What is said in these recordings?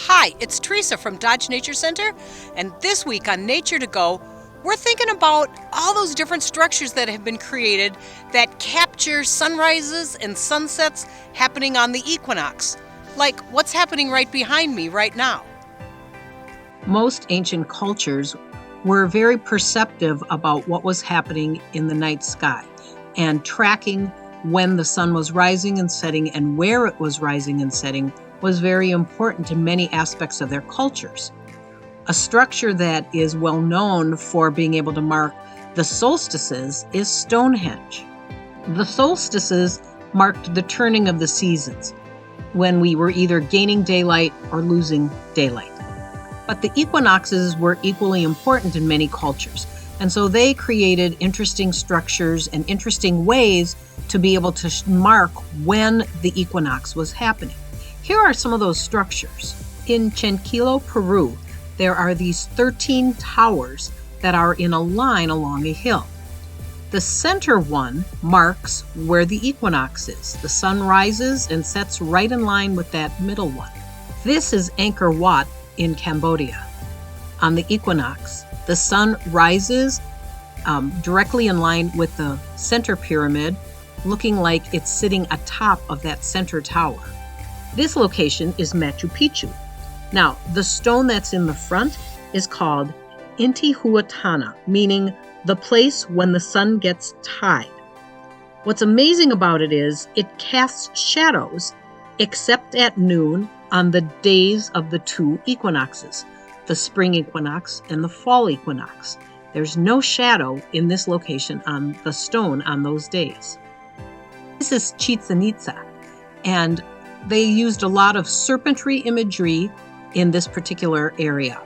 Hi, it's Teresa from Dodge Nature Center, and this week on Nature to Go, we're thinking about all those different structures that have been created that capture sunrises and sunsets happening on the equinox, like what's happening right behind me right now. Most ancient cultures were very perceptive about what was happening in the night sky and tracking when the sun was rising and setting and where it was rising and setting was very important in many aspects of their cultures. A structure that is well known for being able to mark the solstices is Stonehenge. The solstices marked the turning of the seasons, when we were either gaining daylight or losing daylight. But the equinoxes were equally important in many cultures, and so they created interesting structures and interesting ways to be able to mark when the equinox was happening. Here are some of those structures. In Chenquilo, Peru, there are these 13 towers that are in a line along a hill. The center one marks where the equinox is. The sun rises and sets right in line with that middle one. This is Angkor Wat in Cambodia. On the equinox, the sun rises directly in line with the center pyramid, looking like it's sitting atop of that center tower. This location is Machu Picchu. Now, the stone that's in the front is called Intihuatana, meaning the place when the sun gets tied. What's amazing about it is it casts shadows except at noon on the days of the two equinoxes, the spring equinox and the fall equinox. There's no shadow in this location on the stone on those days. This is Chichen Itza, and they used a lot of serpentry imagery in this particular area.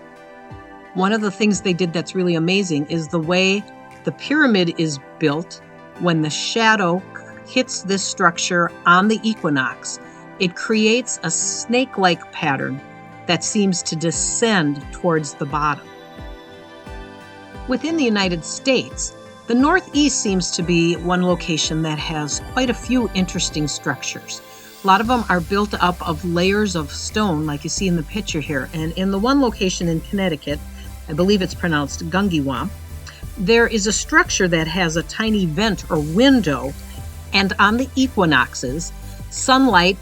One of the things they did that's really amazing is the way the pyramid is built. When the shadow hits this structure on the equinox, it creates a snake-like pattern that seems to descend towards the bottom. Within the United States, the Northeast seems to be one location that has quite a few interesting structures. A lot of them are built up of layers of stone, like you see in the picture here. And in the one location in Connecticut, I believe it's pronounced Gungiwam, there is a structure that has a tiny vent or window, and on the equinoxes, sunlight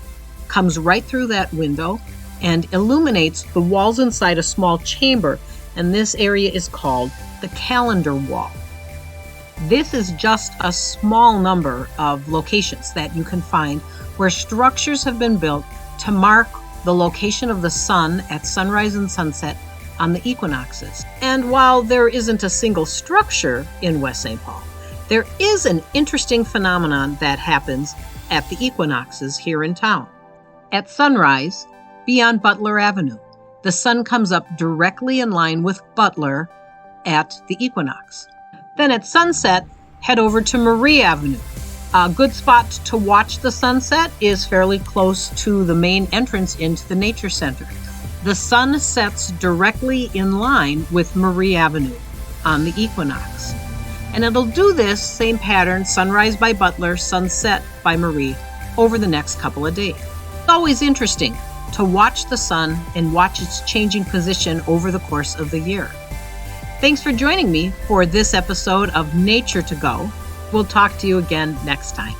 comes right through that window and illuminates the walls inside a small chamber, and this area is called the calendar wall. This is just a small number of locations that you can find where structures have been built to mark the location of the sun at sunrise and sunset on the equinoxes. And while there isn't a single structure in West St. Paul, there is an interesting phenomenon that happens at the equinoxes here in town. At sunrise, beyond Butler Avenue, the sun comes up directly in line with Butler at the equinox. Then at sunset, head over to Marie Avenue. A good spot to watch the sunset is fairly close to the main entrance into the Nature Center. The sun sets directly in line with Marie Avenue on the equinox. And it'll do this same pattern, sunrise by Butler, sunset by Marie, over the next couple of days. It's always interesting to watch the sun and watch its changing position over the course of the year. Thanks for joining me for this episode of Nature to Go. We'll talk to you again next time.